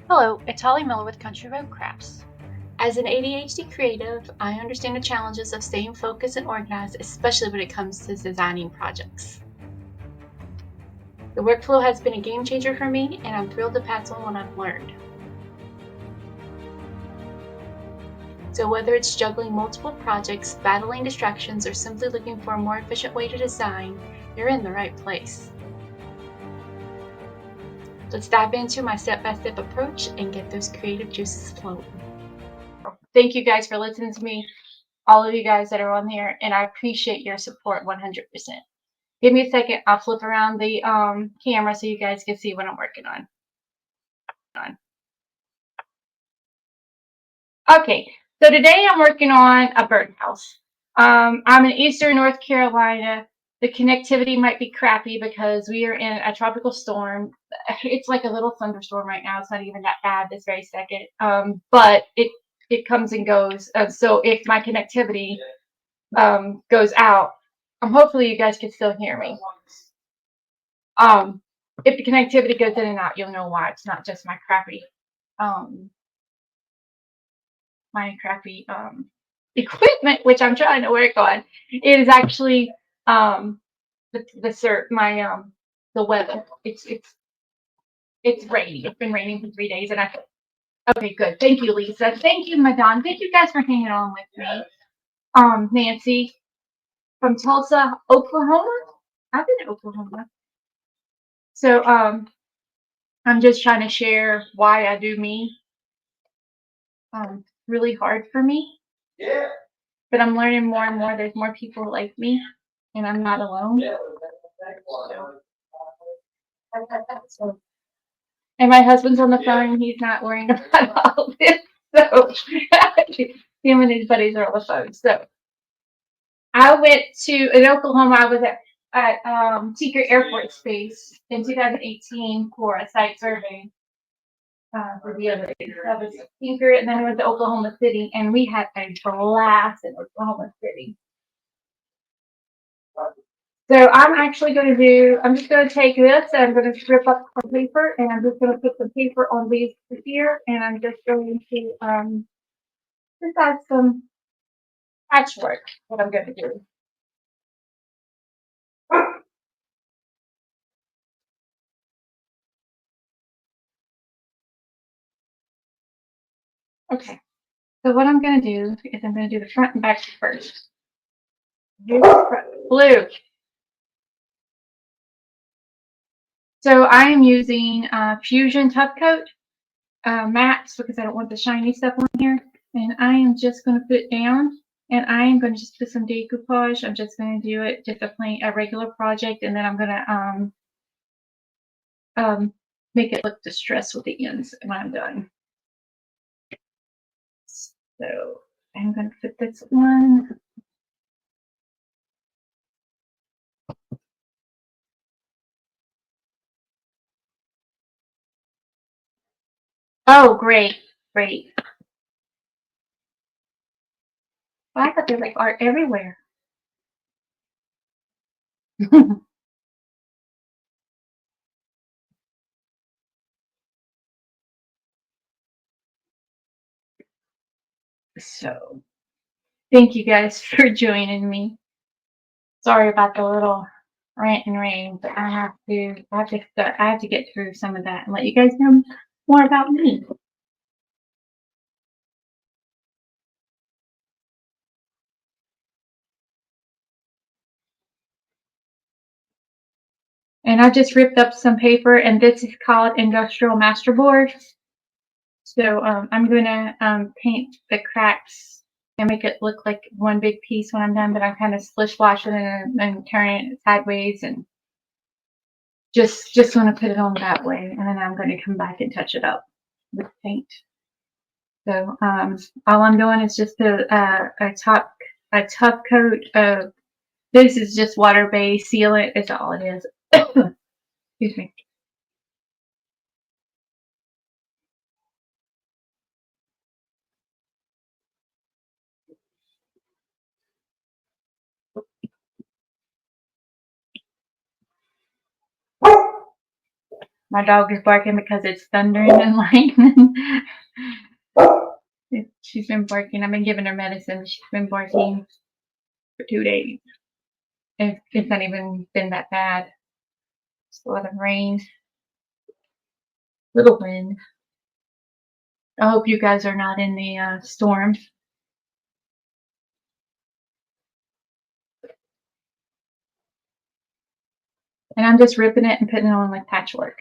Hello, it's Holly Miller with Country Road Crafts. As an ADHD creative, I understand the challenges of staying focused and organized, especially when it comes to designing projects. The workflow has been a game changer for me, and I'm thrilled to pass on what I've learned. So whether it's juggling multiple projects, battling distractions, or simply looking for a more efficient way to design, you're in the right place. Let's dive into my step-by-step approach and get those creative juices flowing. Thank you guys for listening to me, all of you guys that are on here, and I appreciate your support 100%. Give me a second. I'll flip around the camera so you guys can see what I'm working on. Okay, so today I'm working on a birdhouse. I'm in Eastern North Carolina. The connectivity might be crappy because we are in a tropical storm. It's like a little thunderstorm right now. It's not even that bad this very second, but it comes and goes. So if my connectivity goes out, hopefully you guys can still hear me. If the connectivity goes in and out, you'll know why. It's not just my crappy equipment, which I'm trying to work on. It is actually the weather. It's rainy. It's been raining for 3 days, and okay, good. Thank you, Lisa. Thank you, Madon. Thank you guys for hanging on with me. Nancy from Tulsa, Oklahoma. I've been to Oklahoma. So I'm just trying to share why I do me. Really hard for me. Yeah. But I'm learning more and more. There's more people like me, and I'm not alone. Yeah. And my husband's on the phone. He's not worrying about all this. So him and his buddies are on the phone. So I went in Oklahoma. I was at Tinker Air Force Base in 2018 for a site survey. For the other days. That was Tinker, and then we went to Oklahoma City, and we had a blast in Oklahoma City. So I'm just going to take this, and I'm going to strip up some paper, and I'm just going to put some paper on these here, and I'm just going to just add some patchwork, what I'm going to do. Okay, so what I'm going to do is I'm going to do the front and back first. Blue. So I am using Fusion Tough Coat mattes because I don't want the shiny stuff on here. And I am just going to put it down, and I am going to just put some decoupage. I'm just going to do it just a regular project, and then I'm going to make it look distressed with the ends when I'm done. So I'm going to put this one. Oh, great, great. Well, I thought there's like art everywhere. So thank you guys for joining me. Sorry about the little rant and rave, but I have to get through some of that and let you guys know more about me. And I just ripped up some paper, and this is called Industrial Masterboard. So I'm gonna paint the cracks and make it look like one big piece when I'm done, but I'm kind of splish washing it and turning it sideways, and just want to put it on that way, and then I'm going to come back and touch it up with paint. So all I'm doing is just a tough coat of, this is just water-based sealant. It's all it is. Excuse me. My dog is barking because it's thundering and lightning. She's been barking. I've been giving her medicine. She's been barking for 2 days. It's not even been that bad. Just a lot of rain, little wind. I hope you guys are not in the storm. And I'm just ripping it and putting it on like patchwork.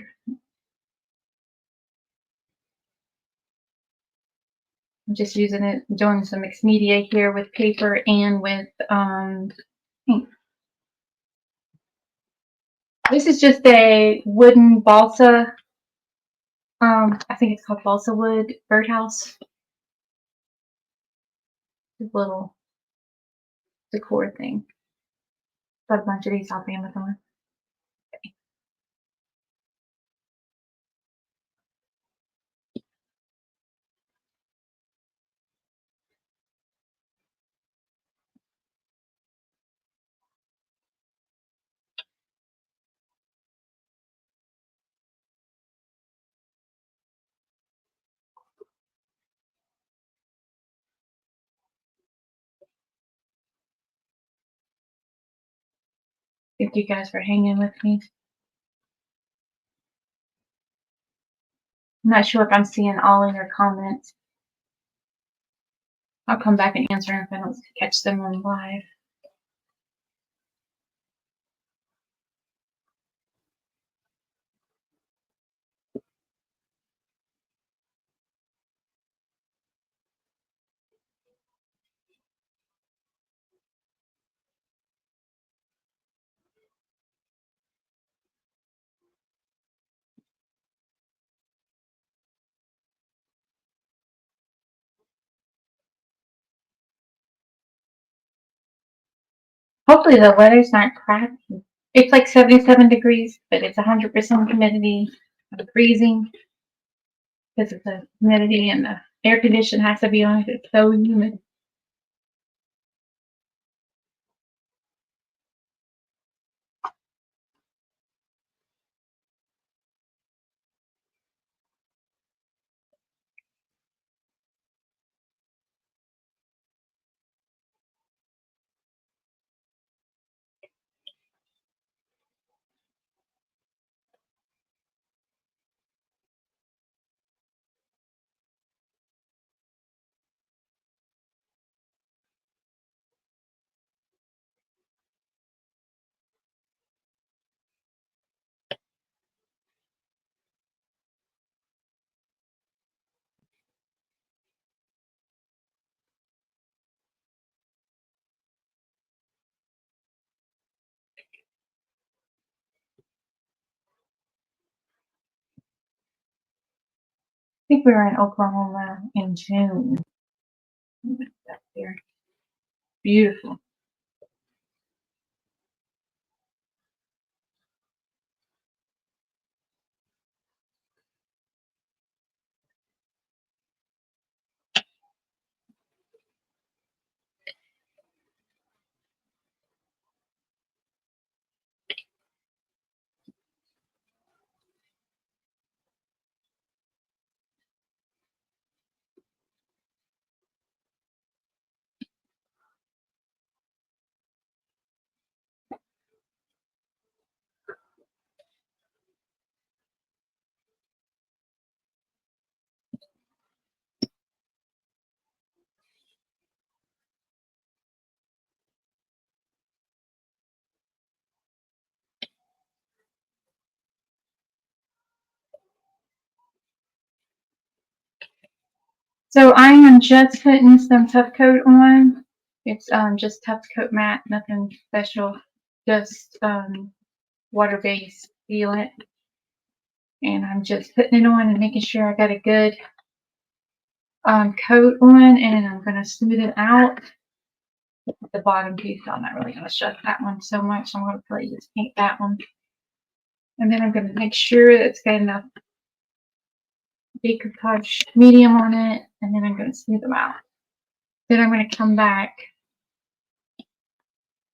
I'm just using it, doing some mixed media here with paper and with paint. This is just a wooden balsa. I think it's called balsa wood birdhouse. This little decor thing. Got a bunch of these off Amazon. Thank you guys for hanging with me. I'm not sure if I'm seeing all of your comments. I'll come back and answer if I don't catch them on live. Hopefully the weather's not crappy. It's like 77 degrees, but it's 100% humidity. I'm freezing because of the humidity, and the air condition has to be on if it's so humid. I think we were in Oklahoma in June. Up there. Beautiful. So I am just putting some Tough Coat on. It's just Tough Coat matte, nothing special, just water-based sealant. And I'm just putting it on and making sure I got a good coat on, and I'm going to smooth it out. The bottom piece, I'm not really going to shut that one so much. I'm going to probably just paint that one. And then I'm going to make sure that it's got enough decoupage medium on it, and then I'm going to smooth them out. Then I'm going to come back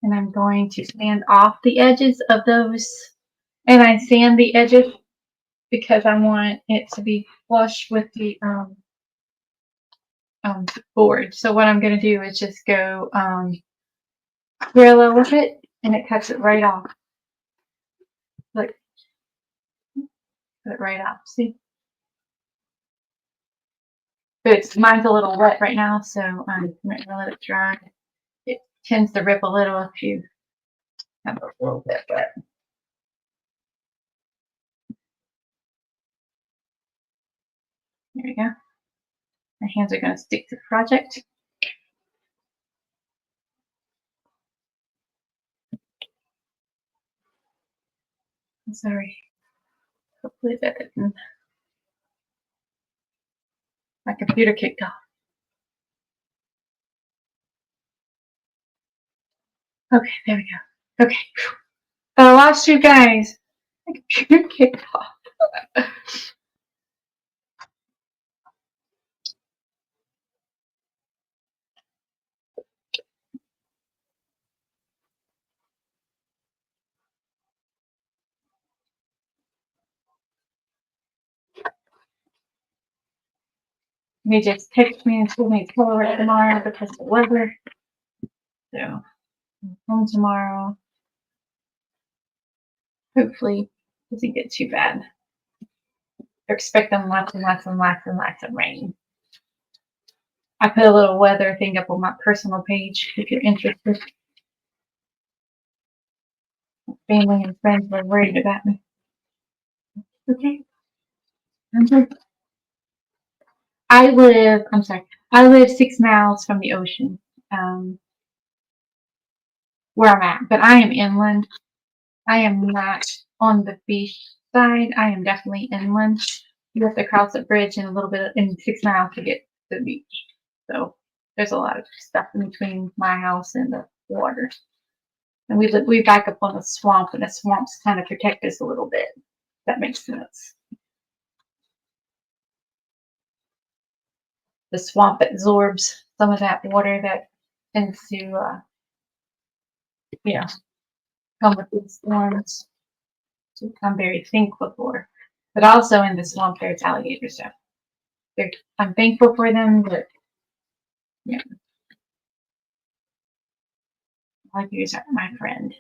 and I'm going to sand off the edges of those. And I sand the edges because I want it to be flush with the board. So what I'm going to do is just go parallel with it, and it cuts it right off. Look, cut it right off. See? But mine's a little wet right now, so I'm going to let it dry. It tends to rip a little if you have a little bit wet. There we go. My hands are going to stick to the project. I'm sorry. Hopefully that didn't. My computer kicked off. Okay, there we go. Okay. I lost you guys. My computer kicked off. They just text me and told me to pull over tomorrow because of the weather. So I'm home tomorrow. Hopefully it doesn't get too bad. They're expecting lots and lots and lots and lots of rain. I put a little weather thing up on my personal page if you're interested. Family and friends were worried about me. Okay. I live 6 miles from the ocean, where I'm at, but I am inland. I am not on the beach side. I am definitely inland. You have to cross a bridge in a little bit in 6 miles to get to the beach. So there's a lot of stuff in between my house and the water. And we back up on the swamp, and the swamps kind of protect us a little bit. That makes sense. The swamp absorbs some of that water that tends to, come with these storms. So I'm very thankful for. But also in the swamp, there's alligators. So I'm thankful for them, but yeah, alligators are my friend.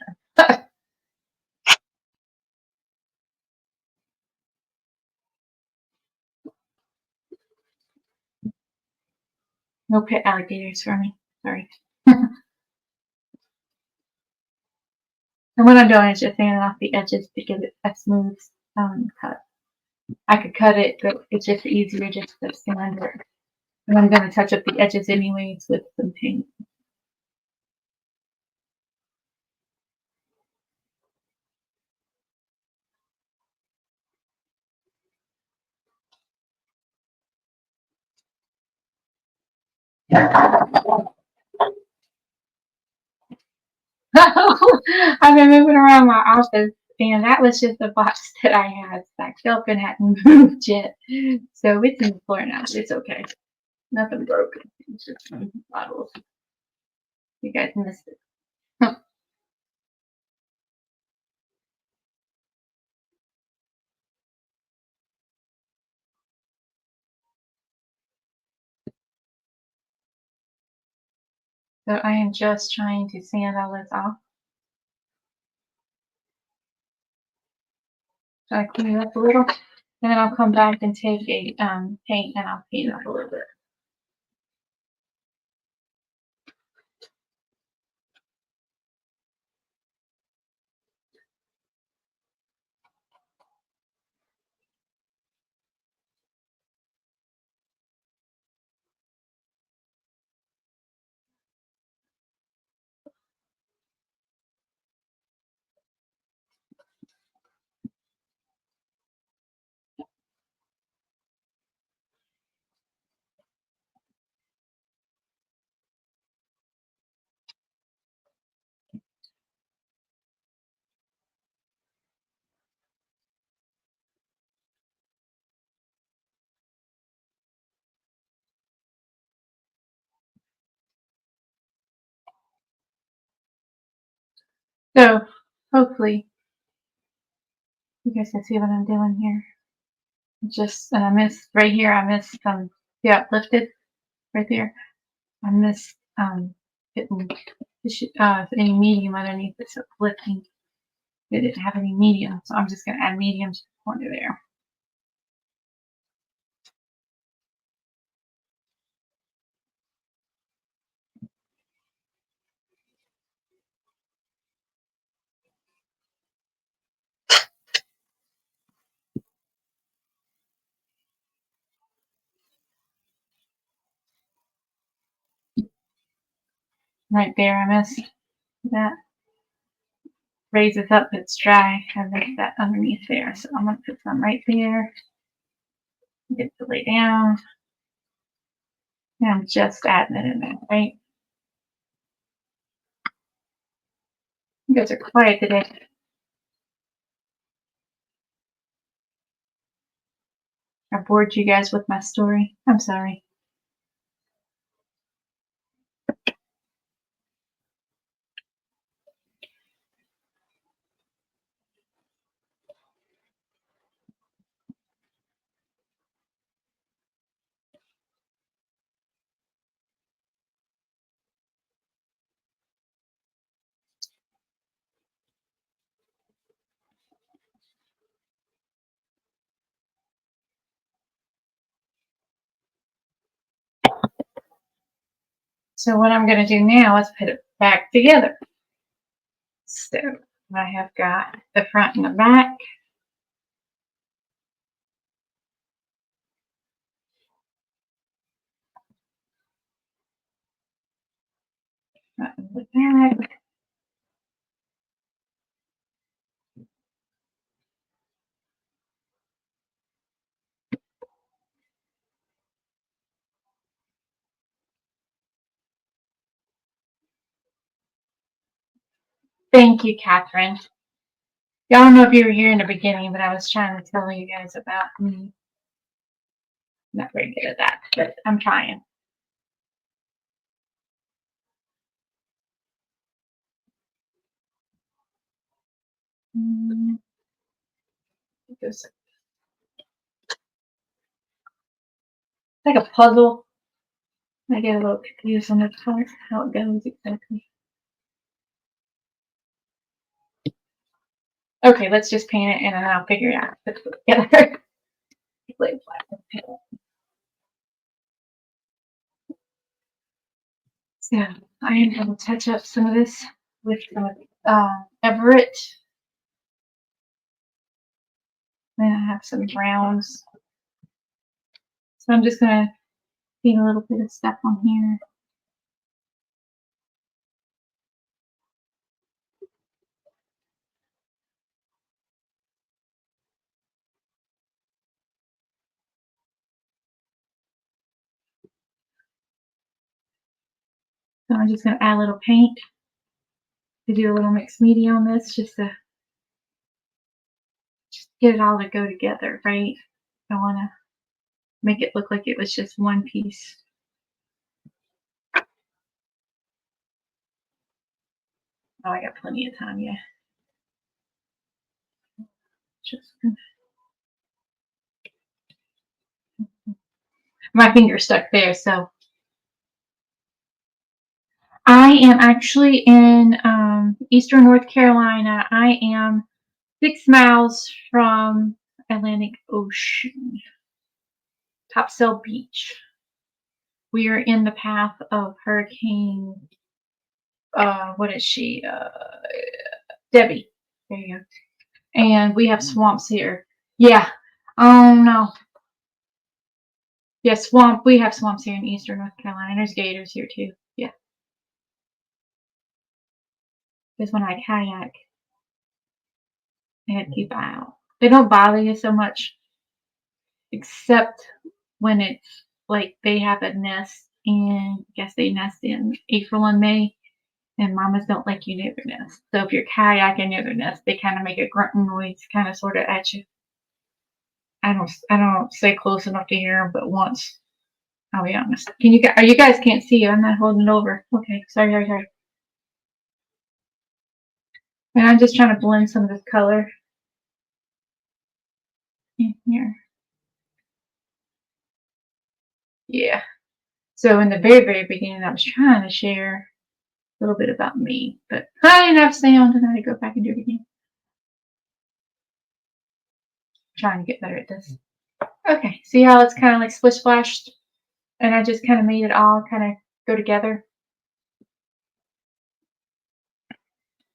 No pet alligators for me. Sorry. And what I'm doing is just sanding off the edges to give it a smooth cut. I could cut it, but it's just easier just to sand it. And I'm going to touch up the edges anyways with some paint. I've been moving around my office, and that was just a box that I had stacked up and hadn't moved yet. So it's in the floor now. It's okay. Nothing broken. It's just some bottles. You guys missed it. So I am just trying to sand all this off. So I clean it up a little, and then I'll come back and take a paint and I'll paint it up a little bit. So hopefully you guys can see what I'm doing here. Just, and I missed right here, I missed yeah, lifted right there. I missed hitting any medium underneath it, so lifting. It didn't have any medium, so I'm just gonna add medium to the corner there. Right there, I missed that. Raises up, it's dry. I missed that underneath there, so I'm gonna put some right there. Get to lay down. And I'm just adding it in there, right? You guys are quiet today. I bored you guys with my story. I'm sorry. So what I'm going to do now is put it back together. So I have got the front and the back. Front and the back. Thank you, Catherine. I don't know if you were here in the beginning, but I was trying to tell you guys about me. Not very good at that, but I'm trying. It's like a puzzle. I get a little confused on the parts, how it goes exactly. Okay, let's just paint it and then I'll figure it out. Put it together. Lay flat. So I am going to touch up some of this with some Everett. Then I have some browns. So I'm just going to paint a little bit of stuff on here. So I'm just going to add a little paint to do a little mixed media on this, just to get it all to go together, right? I want to make it look like it was just one piece. Oh, I got plenty of time, yeah. Just my finger stuck there, so I am actually in Eastern North Carolina. I am 6 miles from Atlantic Ocean, Topsail Beach. We are in the path of Hurricane, what is she? Debbie. There you go. And we have swamps here. Yeah. Oh no. Yeah, swamp. We have swamps here in Eastern North Carolina. There's gators here too. Yeah. Because when I kayak, I had to keep an eye out. They don't bother you so much, except when it's like they have a nest, and I guess they nest in April and May, and mamas don't like you near their nest. So if you're kayaking near their nest, they kind of make a grunting noise, kind of sort of at you. I don't stay close enough to hear them, but once, I'll be honest. Can you guys? You guys can't see. I'm not holding it over. Okay, sorry. And I'm just trying to blend some of this color in here. Yeah. So in the very, very beginning, I was trying to share a little bit about me, but I didn't have sound and I had to go back and do it again. Trying to get better at this. Okay, see how it's kind of like splish splashed, and I just kind of made it all kind of go together.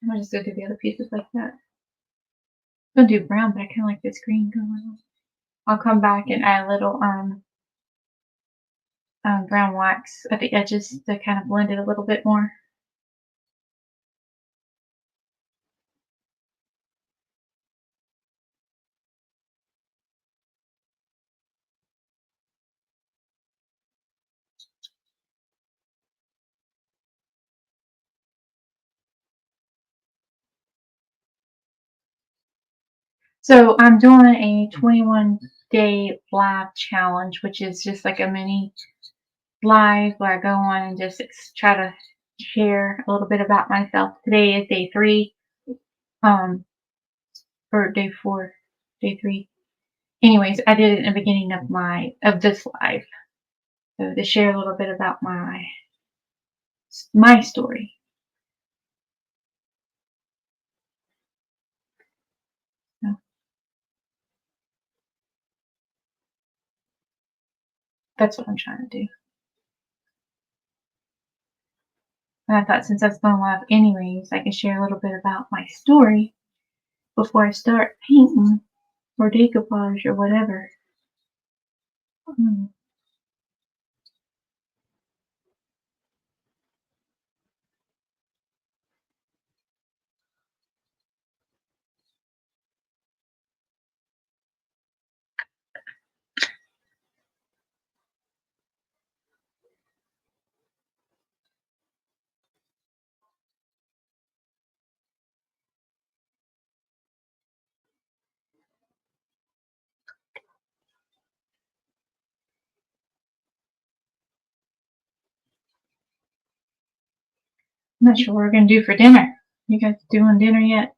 I'm just gonna do the other pieces like that. I'm gonna do brown, but I kind of like this green going on. I'll come back and add a little brown wax at the edges to kind of blend it a little bit more. So I'm doing a 21-day live challenge, which is just like a mini live where I go on and just try to share a little bit about myself. Today is day 3, or day 4, day 3. Anyways, I did it in the beginning of this live, so to share a little bit about my story. So that's what I'm trying to do. And I thought since I was going live anyways, I can share a little bit about my story before I start painting or decoupage or whatever. I'm not sure what we're gonna do for dinner. You guys doing dinner yet?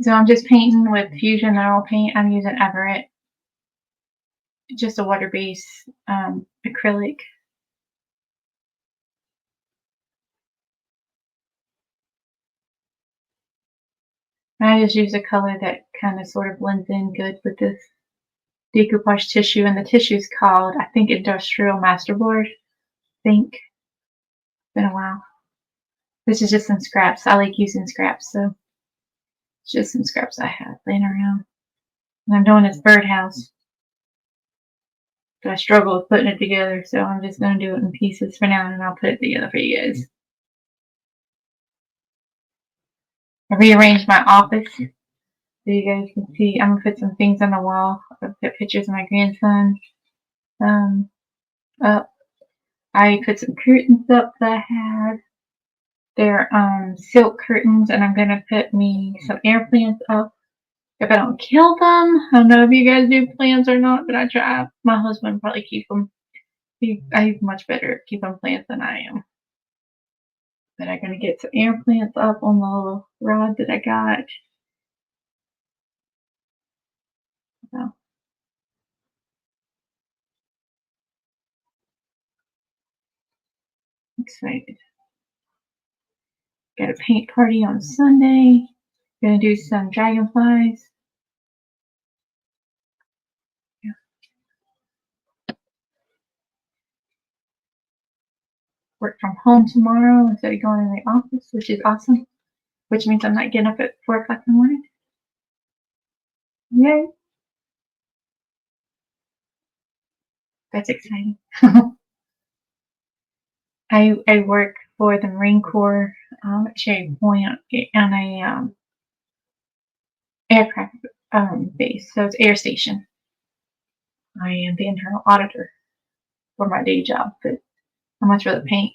So I'm just painting with Fusion Mineral Paint. I'm using Everett, just a water-based acrylic. And I just use a color that kind of sort of blends in good with this decoupage tissue, and the tissue is called, I think, Industrial Masterboard. I think. It's been a while. This is just some scraps. I like using scraps, so it's just some scraps I have laying around. And I'm doing this birdhouse. But I struggle with putting it together, so I'm just going to do it in pieces for now, and I'll put it together for you guys. I rearranged my office so you guys can see. I'm going to put some things on the wall. I'll put pictures of my grandson up. I put some curtains up that I had. They're silk curtains, and I'm going to put me some air plants up. If I don't kill them, I don't know if you guys do plants or not, but I try. My husband probably keep them. He's much better at keeping plants than I am. But I'm gonna get some air plants up on the little rod that I got. So excited. Got a paint party on Sunday. Gonna do some dragonflies. Yeah. Work from home tomorrow instead of going in the office, which is awesome. Which means I'm not getting up at 4 o'clock in the morning. Yay! That's exciting. I work for the Marine Corps at Cherry Point on a aircraft base, so it's air station. I am the internal auditor for my day job, but I much rather paint.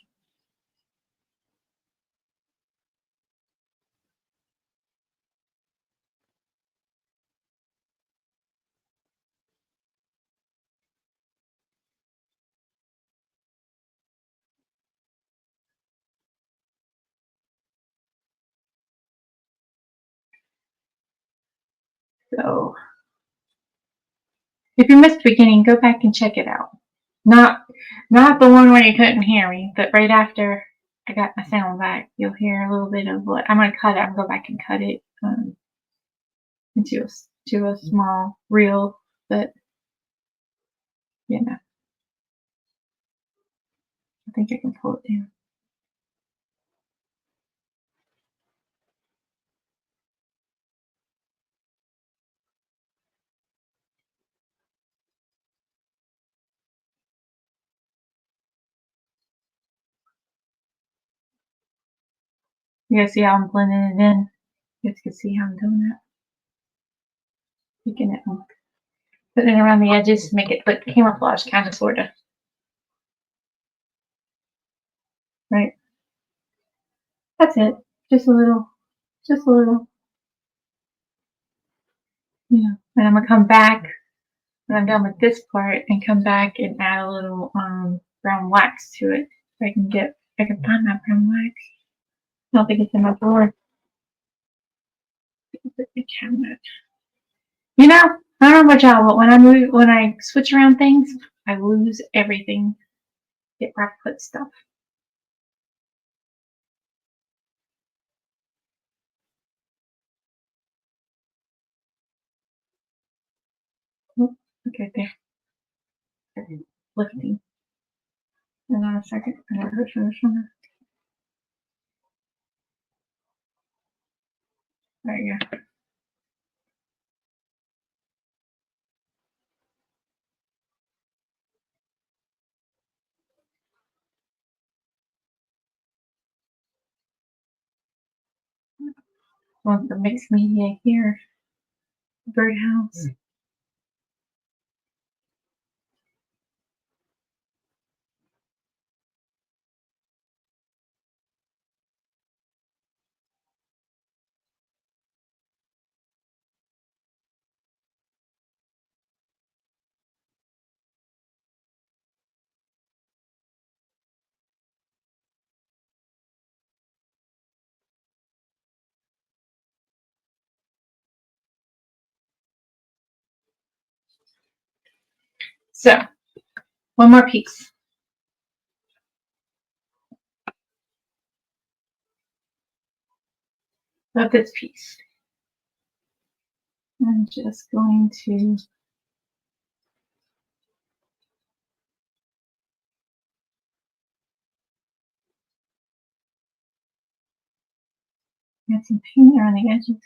So if you missed the beginning, go back and check it out. Not the one where you couldn't hear me, but right after I got my sound back, you'll hear a little bit of what I'm gonna cut it. I'm gonna go back and cut it into a small reel, but you know, I think I can pull it down. You guys see how I'm blending it in? You guys can see how I'm doing that. Taking it and putting it around the edges to make it look camouflage, kind of, sort of. Right? That's it. Just a little. Just a little. Yeah. And I'm going to come back when I'm done with this part and come back and add a little brown wax to it. So I can find my brown wax. I don't think it's in my drawer. You know, I don't know about y'all, but when I switch around things, I lose everything. Get where I put stuff. Oh, okay, there. Lifting. Hold on a second. I gotta push this one. There you go. Want the mixed media here. Birdhouse. So, one more piece of this piece. I'm just going to add some paint around the edges.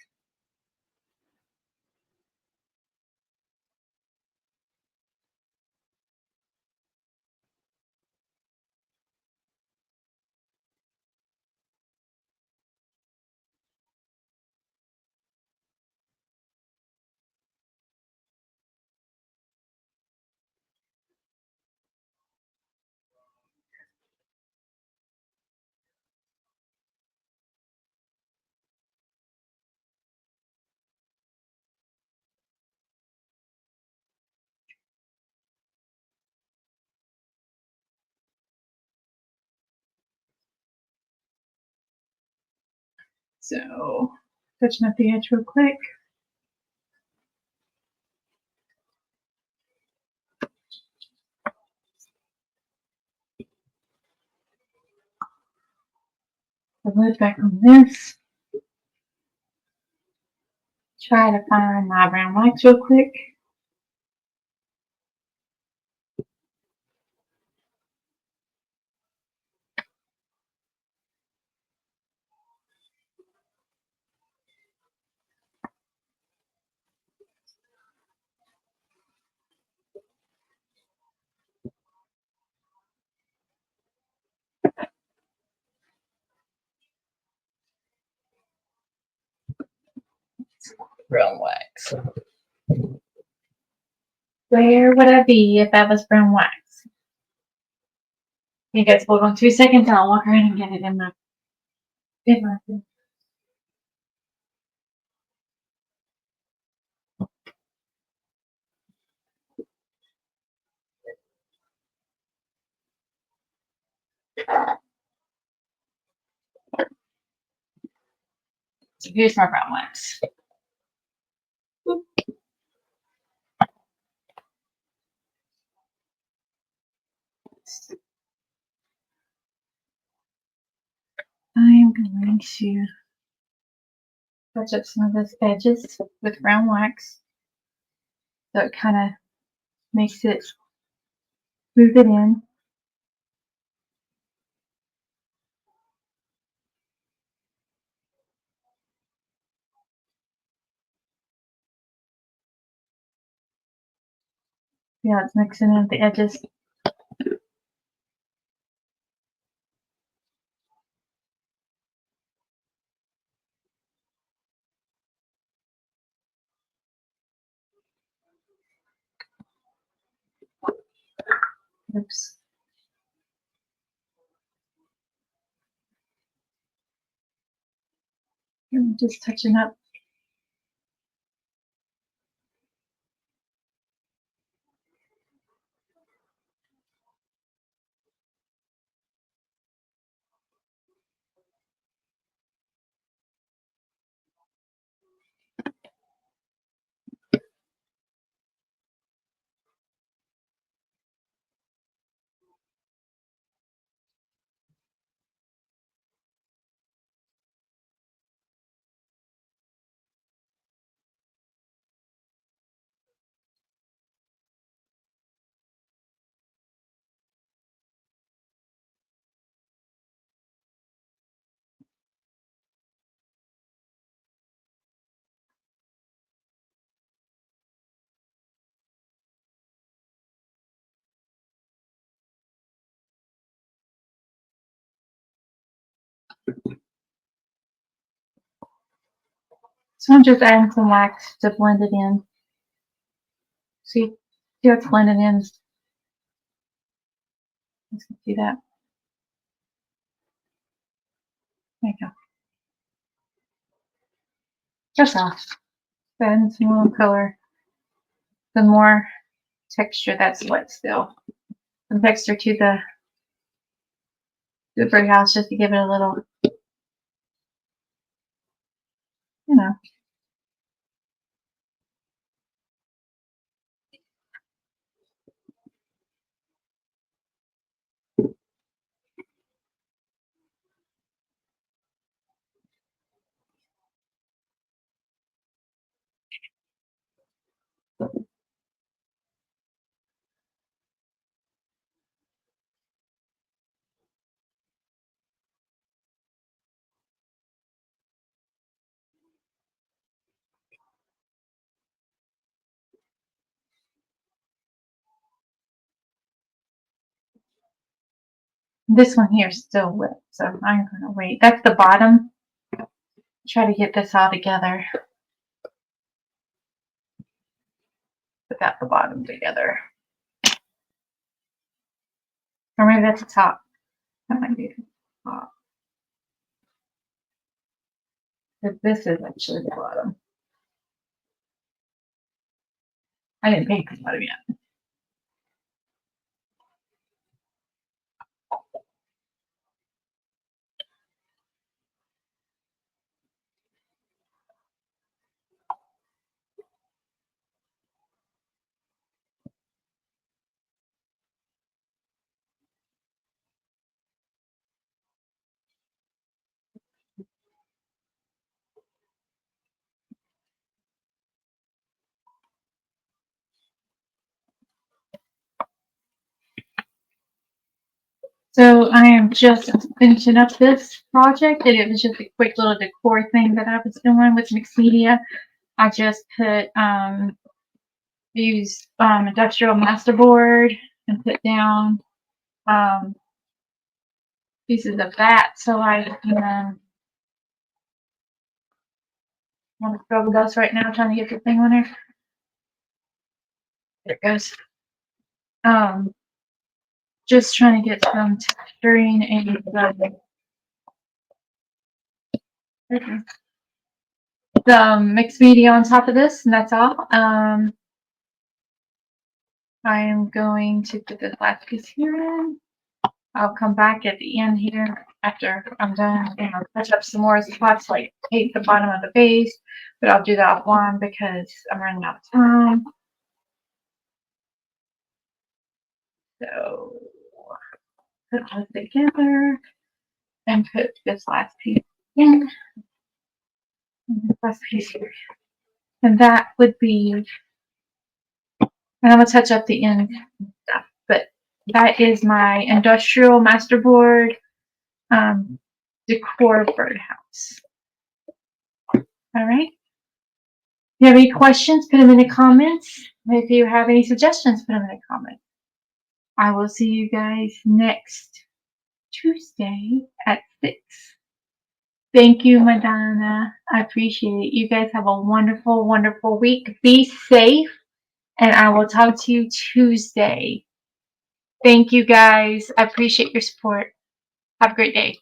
So, touching up the edge real quick. The lid back on this. Try to find my brown wax real quick. Brown wax. Where would I be if that was brown wax? You guys hold on 2 seconds and I'll walk around and get it in my thing. So here's my brown wax. next, I'm going to touch up some of those edges with brown wax, so it kind of makes it move it in. Yeah, it's mixing in the edges. Oops. I'm just touching up. So I'm just adding some wax to blend it in. See how it's blended in? Let's do that. There you go. Just off. Adding some more color. The more texture that's wet still. Some texture to the birdhouse, just to give it a little, you know. This one here is still wet, so I'm gonna wait. That's the bottom. Try to get this all together. Put that the bottom together. Or maybe that's the top. That might be the top. But this is actually the bottom. I didn't paint the bottom yet. So I am just finishing up this project, and it was just a quick little decor thing that I was doing with mixed media. I just put used industrial masterboard and put down pieces of that, so I can I'm gonna throw those right now, trying to get the thing on there. There it goes. Just trying to get some texturing and the mixed media on top of this, and that's all. I am going to put this last piece here in. I'll come back at the end here after I'm done and I'll touch up some more spots, like paint the bottom of the base, but I'll do that offline because I'm running out of time. So put all together and put this last piece in. And this last piece here. And that would be, and I'm going to touch up the end stuff, but that is my industrial masterboard decor birdhouse. All right. If you have any questions, put them in the comments. If you have any suggestions, put them in the comments. I will see you guys next Tuesday at 6. Thank you, Madonna. I appreciate it. You guys have a wonderful, wonderful week. Be safe, and I will talk to you Tuesday. Thank you, guys. I appreciate your support. Have a great day.